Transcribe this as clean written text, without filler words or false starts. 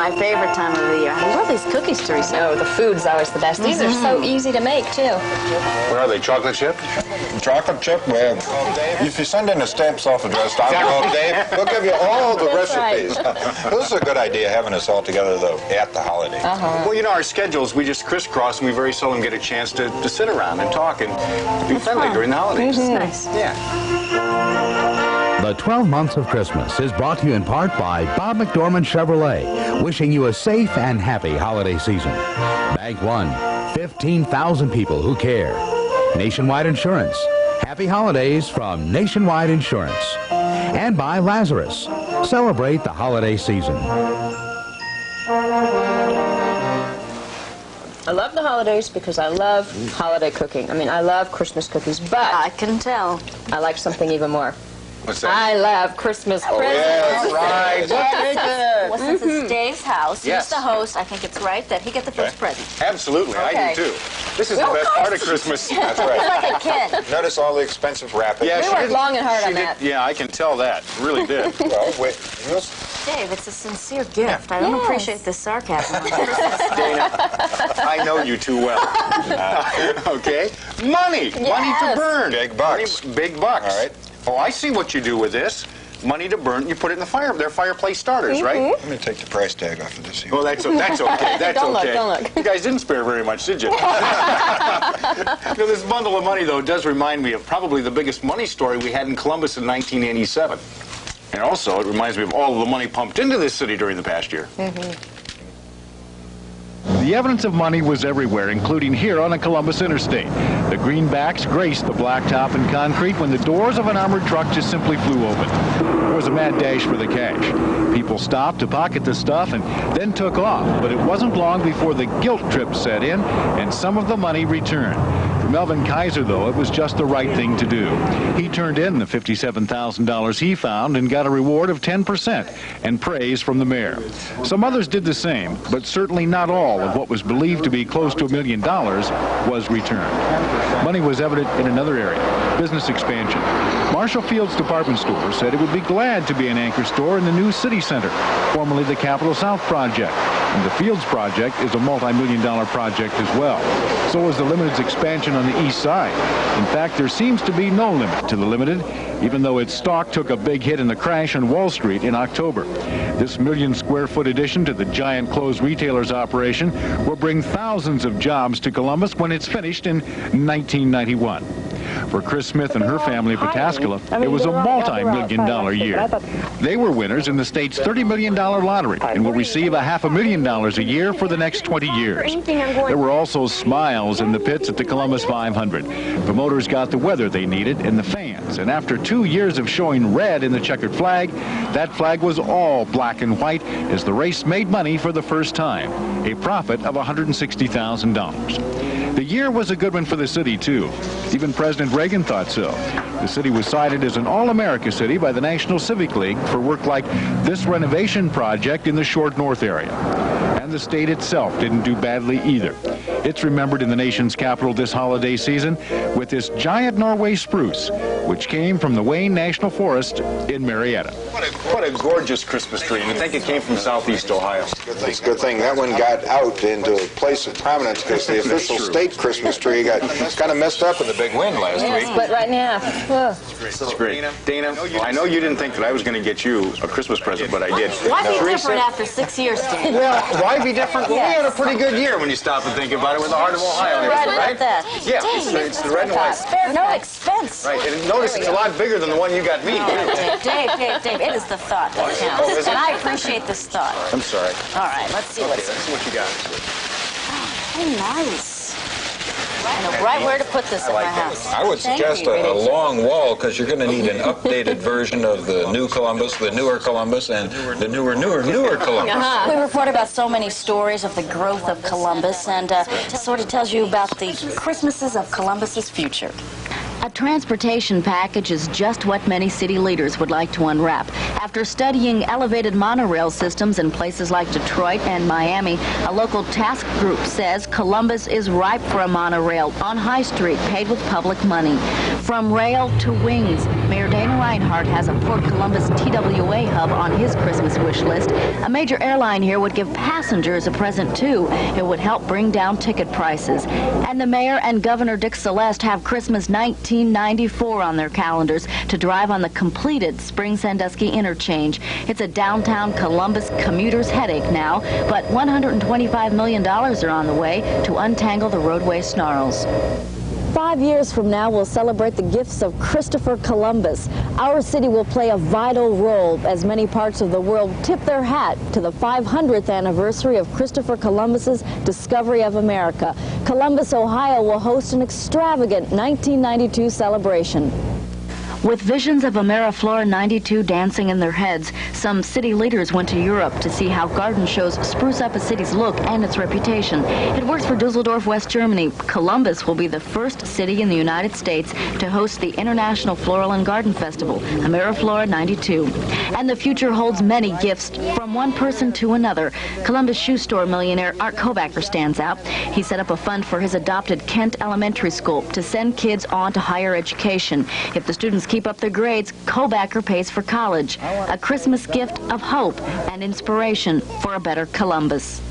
my favorite time of the year. I love these cookies, Teresa. Oh, the food's always the best. These are so easy to make, too. What are they, chocolate chip? Chocolate chip, well, if you send in a stamp self-addressed envelope, Dave, we'll give you all the recipes. This is a good idea, having us all together, though, at the holidays. Well, you know, our schedules, we just crisscross, and we very seldom get a chance to sit around and talk and be friendly during the holidays. Nice. Yeah. The 12 Months of Christmas is brought to you in part by Bob McDormand Chevrolet, wishing you a safe and happy holiday season. Bank One, 15,000 people who care. Nationwide Insurance, happy holidays from Nationwide Insurance. And by Lazarus, celebrate the holiday season. I love the holidays because I love holiday cooking. I mean, I love Christmas cookies, but I can tell. I like something even more. What's that? I love Christmas presents. Yes, right. Well, since it's Dave's house, Yes. he's the host, I think it's right that he get the first present. Absolutely, I Okay. do too. This is the best part of Christmas. That's right. Like a kid. Notice all the expensive wrapping. Yeah, We she worked did- long and hard she on did- that. Yeah, I can tell that. Really did. Well, wait, we'll Dave, it's a sincere gift. I don't appreciate this sarcasm. Dana, I know you too well. Okay? Money! Money to burn! Big bucks. Money, big bucks. All right. Oh, I see what you do with this. Money to burn, you put it in the fire. They're fireplace starters, right? let me take the price tag off of this here. Well, that's okay. That's Don't look, okay. don't look. You guys didn't spare very much, did you? You know, this bundle of money, though, does remind me of probably the biggest money story we had in Columbus in 1987. And also, it reminds me of all of the money pumped into this city during the past year. The evidence of money was everywhere, including here on the Columbus Interstate. The greenbacks graced the blacktop and concrete when the doors of an armored truck just simply flew open. There was a mad dash for the cash. People stopped to pocket the stuff and then took off, but it wasn't long before the guilt trip set in and some of the money returned. For Melvin Kaiser, though, it was just the right thing to do. He turned in the $57,000 he found and got a reward of 10% and praise from the mayor. Some others did the same, but certainly not all of what was believed to be close to $1 million was returned. Money was evident in another area, business expansion. Marshall Field's department store said it would be glad to be an anchor store in the new city center, formerly the Capitol South project. And the Fields project is a multi-million-dollar project as well. So is the Limited's expansion on the east side. In fact, there seems to be no limit to the Limited, even though its stock took a big hit in the crash on Wall Street in October. This million-square-foot addition to the giant clothes retailer's operation will bring thousands of jobs to Columbus when it's finished in 1991. For Chris Smith and her family of Pataskala, it was a multi-million-dollar year. They were winners in the state's $30 million lottery and will receive a $500,000 a year for the next 20 years. There were also smiles in the pits at the Columbus 500. Promoters got the weather they needed and the fans, and after 2 years of showing red in the checkered flag, that flag was all black and white as the race made money for the first time, a profit of $160,000. The year was a good one for the city, too. Even President Reagan thought so. The city was cited as an All-America city by the National Civic League for work like this renovation project in the Short North area. And the state itself didn't do badly either. It's remembered in the nation's capital this holiday season with this giant Norway spruce, which came from the Wayne National Forest in Marietta. What a gorgeous Christmas tree, and I think it came from Southeast Ohio. It's a good thing that one got out into a place of prominence because the official state Christmas tree got kind of messed up in the big wind last week. But right now, That's great. Dana, I know you didn't think that I was going to get you a Christmas present, but I did. Why be Teresa? different after 6 years, Dave? Well, why be different? Well, we had a pretty good year when you stop and think about it with the heart of Ohio. and everything, Right about that. Yeah, it's the red and white. Spare no expense. Right, and notice it's a lot bigger than the one you got me. Dave, it is the thought that counts. is it? And I appreciate this thought. I'm sorry. All right, let's see what's Let's see what you got. so nice. I know right where to put this in my house. I would suggest a long wall because you're going to need an updated version of the new Columbus, the newer Columbus, and the newer Columbus. We report about so many stories of the growth of Columbus, and just sort of tells you about the Christmases of Columbus's future. A transportation package is just what many city leaders would like to unwrap. After studying elevated monorail systems in places like Detroit and Miami, a local task group says Columbus is ripe for a monorail on High Street, paid with public money. From rail to wings, Mayor Dana Reinhardt has a Port Columbus TWA hub on his Christmas wish list. A major airline here would give passengers a present, too. It would help bring down ticket prices. And the mayor and Governor Dick Celeste have Christmas 1994 on their calendars to drive on the completed Spring-Sandusky interchange. It's a downtown Columbus commuter's headache now, but $125 million are on the way to untangle the roadway snarls. 5 years from now, we'll celebrate the gifts of Christopher Columbus. Our city will play a vital role as many parts of the world tip their hat to the 500th anniversary of Christopher Columbus's discovery of America. Columbus, Ohio will host an extravagant 1992 celebration. With visions of Ameriflora 92 dancing in their heads, some city leaders went to Europe to see how garden shows spruce up a city's look and its reputation. It works for Dusseldorf, West Germany. Columbus will be the first city in the United States to host the International Floral and Garden Festival, Ameriflora 92. And the future holds many gifts from one person to another. Columbus shoe store millionaire Art Kobacker stands out. He set up a fund for his adopted Kent Elementary School to send kids on to higher education. If the students keep up their grades, Kobacker pays for college. A Christmas gift of hope and inspiration for a better Columbus.